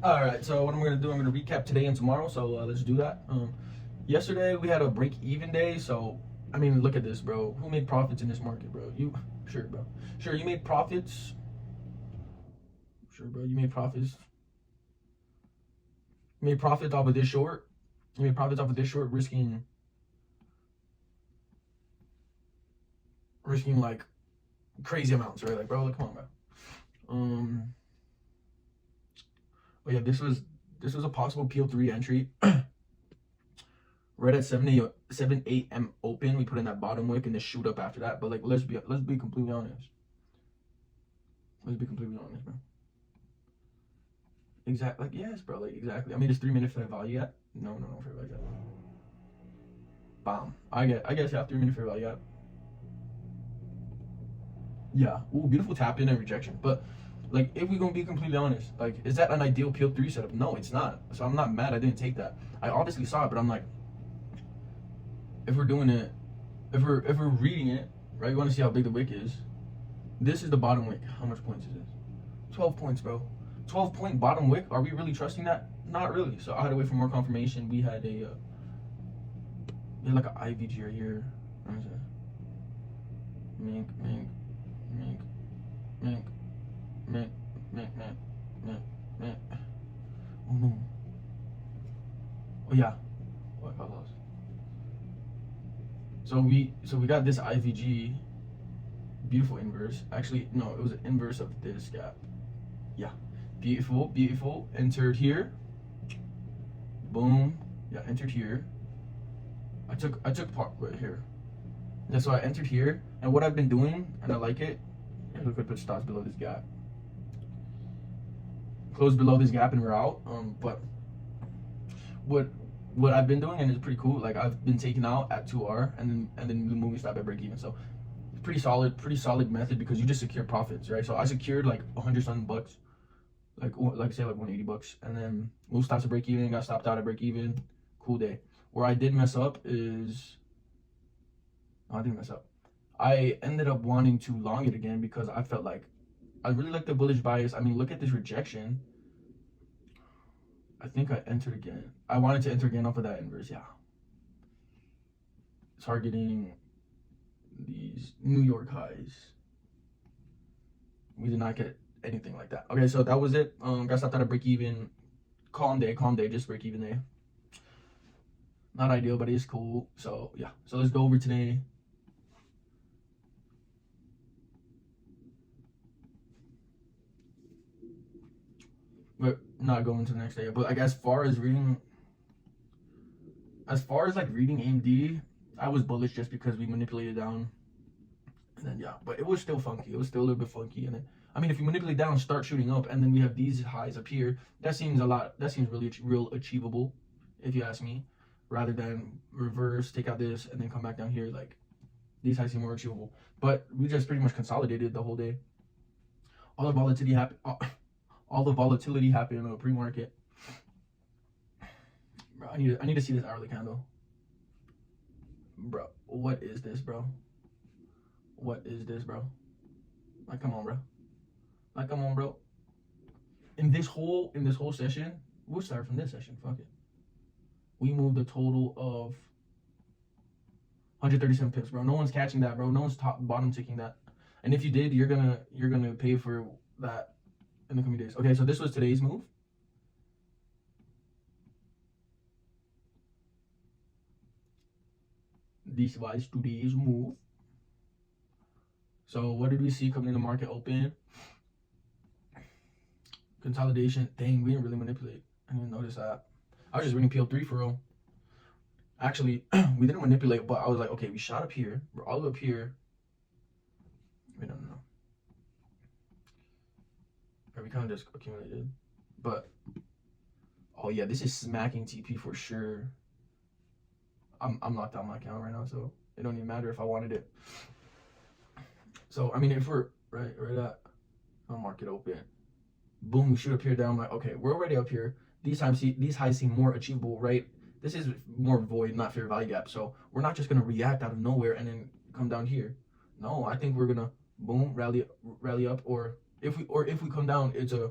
All right, so what I'm gonna do, I'm gonna recap today and tomorrow. So let's do that. Yesterday we had a break-even day. So I mean, look at this, bro. Who made profits in this market, bro? You, sure, bro. Sure, you made profits. Sure, bro. You made profits. You made profits off of this short. You made profits off of this short, risking like crazy amounts, right? Like, bro, like, come on, bro. But yeah, this was a possible PL3 entry. Right at 7 a.m. open, we put in that bottom wick and just shoot up after that. But like, let's be completely honest. Let's be completely honest, bro. Exactly. Like, yes, bro. Like, exactly. I mean, it's 3 minutes fair value yet. No, fair value yet. Bomb. I guess yeah, 3 minute fair value yet. Yeah. Ooh, beautiful tap in and rejection. But like, if we're gonna be completely honest, like, is that an ideal PL3 setup? No, it's not. So I'm not mad I didn't take that. I obviously saw it, but I'm like, if we're doing it, if we're reading it, right, you want to see how big the wick is. This is the bottom wick. How much points is this? 12 points, bro. 12-point bottom wick. Are we really trusting that? Not really. So I had to wait for more confirmation. We had a like an IVG right here. What is it? Mink. Oh no. Oh yeah. What I lost. So we got this IVG, beautiful inverse. Actually, no, it was an inverse of this gap. Yeah, beautiful. Entered here. Boom. Yeah, entered here. I took part right here. Yeah, so I entered here, and what I've been doing, and I like it. Look, I put stops below this gap. Close below this gap, and we're out. But what I've been doing, and it's pretty cool. Like, I've been taking out at 2R and then the moving stop at break even. So it's pretty solid method because you just secure profits, right? So I secured like 100-something bucks, like say like 180 bucks, and then move stops at break even, got stopped out at break even. Cool day. Where I did mess up is, no, I didn't mess up. I ended up wanting to long it again because I felt like I really like the bullish bias. I mean, look at this rejection. I think I entered again. I wanted to enter again off of that inverse, yeah. Targeting these New York highs. We did not get anything like that. Okay, so that was it. Got stopped out of break even. Calm day, just break even day. Not ideal, but it is cool. So yeah. So let's go over today. But not going to the next day. But like, as far as like reading AMD, I was bullish just because we manipulated down. And then yeah, but it was still funky. It was still a little bit funky. And then, I mean, if you manipulate down, start shooting up, and then we have these highs up here, that seems really real achievable, if you ask me, rather than reverse, take out this, and then come back down here. Like, these highs seem more achievable. But we just pretty much consolidated the whole day. All the volatility happened. All the volatility happened in the pre-market. Bro, I need to see this hourly candle. Bro, what is this, bro? What is this, bro? Like, come on, bro. Like, come on, bro. In this whole session, we'll start from this session. Fuck it. We moved a total of 137 pips, bro. No one's catching that, bro. No one's bottom ticking that. And if you did, you're gonna pay for that in the coming days. Okay, so this was today's move. This was today's move. So what did we see coming in the market open? Consolidation. Dang, we didn't really manipulate. I didn't notice that. I was just reading PL3 for real. Actually, we didn't manipulate, but I was like, okay, we shot up here. We're all the way up here. Wait, no. We kind of just accumulated. But, oh yeah, this is smacking TP for sure. I'm locked out my account right now, so it don't even matter if I wanted it. So, I mean, if we're right at market open, boom, we shoot up here down. I'm like, okay, we're already up here. These highs seem more achievable, right? This is more void, not fair value gap. So we're not just gonna react out of nowhere and then come down here. No, I think we're gonna boom, rally up, or if we come down, it's a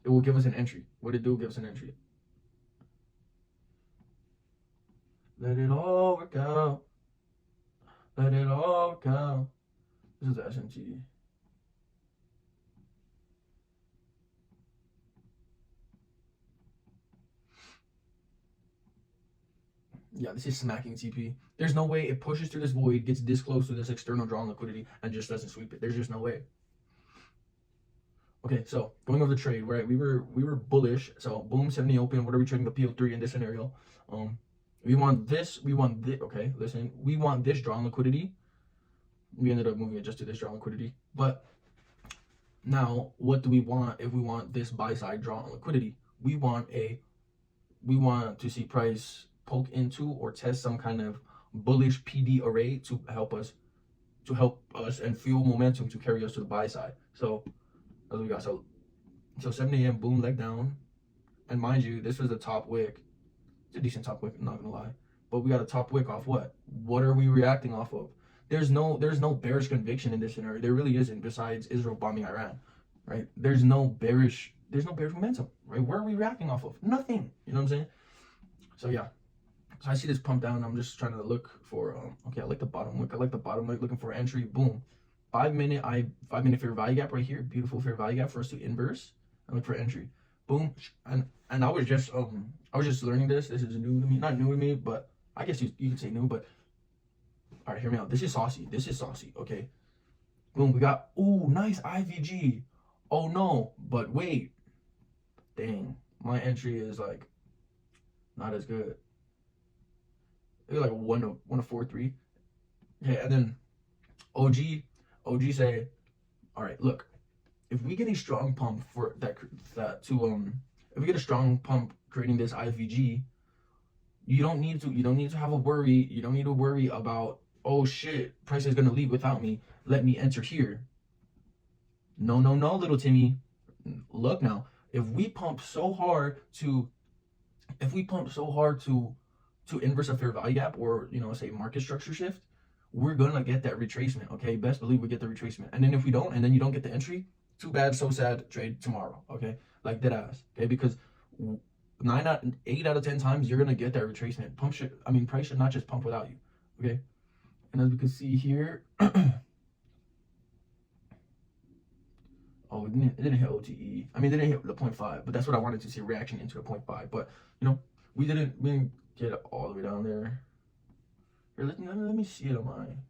it will give us an entry. What it do? Give us an entry. Let it all work out. Let it all work out. This is the SMT. Yeah, this is smacking TP. There's no way it pushes through this void, gets this close to this external drawn liquidity, and just doesn't sweep it. There's just no way. Okay, so going over the trade, right? We were bullish. So boom, 70 open. What are we trading the PO3 in this scenario? We want this. We want this. Okay, listen. We want this drawn liquidity. We ended up moving it just to this drawn liquidity. But now, what do we want if we want this buy side drawn liquidity? We want to see price poke into or test some kind of bullish PD array to help us and fuel momentum to carry us to the buy side. So that's what we got. So 7 a.m. boom, leg down, and mind you, this was the top wick. It's a decent top wick, I'm not gonna lie. But we got a top wick off what? What are we reacting off of? There's no bearish conviction in this scenario. There really isn't, besides Israel bombing Iran, right? There's no bearish momentum, right? Where are we reacting off of? Nothing. You know what I'm saying? So yeah. So I see this pump down. I'm just trying to look for okay, I like the bottom wick. I like the bottom wick, looking for entry. Boom. 5 minute fair value gap right here. Beautiful fair value gap for us to inverse and look for entry. Boom. And I was just learning this. This is new to me. Not new to me, but I guess you could say new, but all right, hear me out. This is saucy. Okay. Boom, we got, ooh, nice IVG. Oh no, but wait. Dang, my entry is like not as good. It's like a 1-4-3. Okay, and then OG say, all right, look, if we get a strong pump for if we get a strong pump creating this IVG, you don't need to have a worry. You don't need to worry about, oh shit, price is gonna leave without me. Let me enter here. No, little Timmy. Look now, if we pump so hard to inverse a fair value gap, or say market structure shift, we're gonna get that retracement. Okay, best believe we get the retracement. And then if we don't, and then you don't get the entry, too bad, so sad. Trade tomorrow. Okay, like dead ass. Okay, because 8 out of 10 times you're gonna get that retracement. Price should not just pump without you. Okay, and as we can see here, oh, it didn't hit OTE. It didn't hit the 0.5, but that's what I wanted to see, reaction into the 0.5. But we didn't get it all the way down there. Here, let me see it on mine.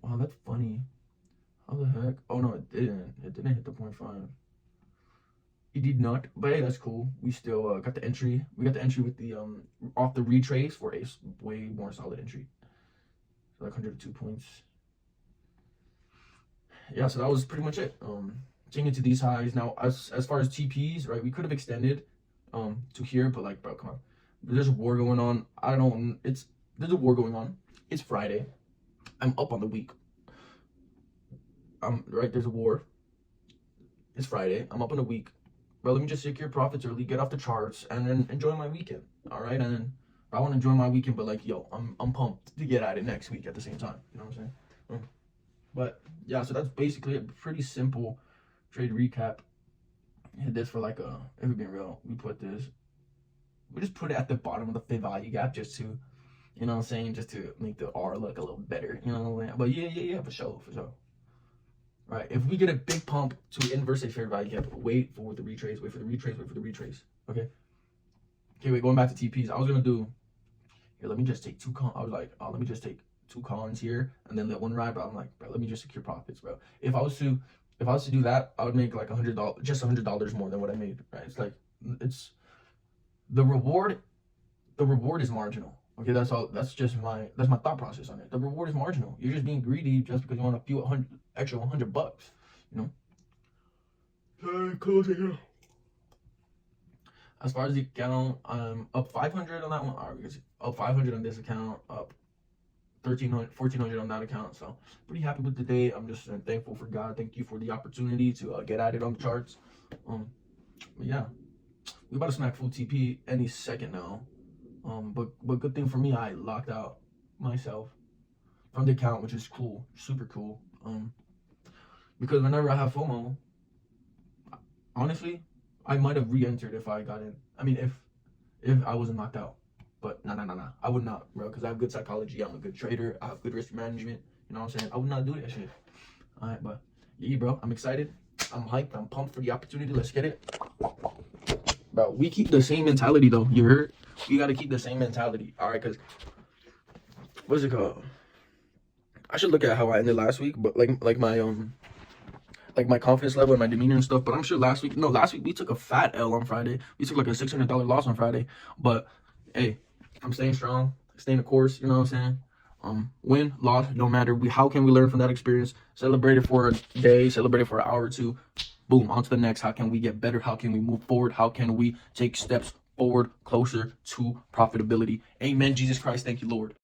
Wow, that's funny. How the heck? Oh no, it didn't. It didn't hit the 0.5. It did not. But hey, that's cool. We still got the entry. We got the entry with the off the retrace for a way more solid entry. So like 102 points. Yeah, so that was pretty much it. Getting into these highs now. As far as TPs, right? We could have extended to here, but like, bro, come on. There's a war going on. There's a war going on. It's Friday. I'm up on the week. Right, there's a war. It's Friday. I'm up on the week. Bro, let me just secure profits early, get off the charts, and then enjoy my weekend. All right, and then I want to enjoy my weekend, but like, yo, I'm pumped to get at it next week at the same time. You know what I'm saying? But yeah, so that's basically a pretty simple trade recap. Hit this for like if we're being real, we just put it at the bottom of the fair value gap just to, you know what I'm saying, just to make the R look a little better, you know what I'm saying? But yeah, for sure. Right, if we get a big pump to inverse a fair value gap, wait for the retrace, okay? Okay, wait, going back to TPs, I was gonna do, here, let me just take I was like, oh, let me just take 2 cons here and then let 1 ride, but I'm like, bro, let me just secure profits, bro. If I was to do that, I would make like $100, just $100 more than what I made, right? It's like, it's the reward is marginal. Okay, that's my thought process on it. The reward is marginal. You're just being greedy just because you want a few extra $100, you know? Okay, close it here. As far as the account, I'm up 500 on that one. All right, we can see up 500 on this account, up 1,400 on that account. So pretty happy with the day. I'm just thankful for God. Thank you for the opportunity to get at it on the charts. But yeah, we about to smack full TP any second now. But good thing for me, I locked out myself from the account, which is cool, super cool. Because whenever I have FOMO, honestly, I might have re-entered if I got in. I mean, if I wasn't knocked out. But nah. I would not, bro, because I have good psychology. I'm a good trader. I have good risk management. You know what I'm saying? I would not do that shit. All right, but yeah, bro, I'm excited. I'm hyped. I'm pumped for the opportunity. Let's get it. Bro, we keep the same mentality, though. You heard? We got to keep the same mentality. All right, because what's it called? I should look at how I ended last week, but like my confidence level and my demeanor and stuff. But I'm sure last week we took a fat L on Friday. We took like a $600 loss on Friday. But hey, I'm staying strong, staying the course. You know what I'm saying? Win, loss, no matter. How can we learn from that experience? Celebrate it for a day, celebrate it for an hour or two. Boom, on to the next. How can we get better? How can we move forward? How can we take steps forward, closer to profitability? Amen. Jesus Christ, thank you, Lord.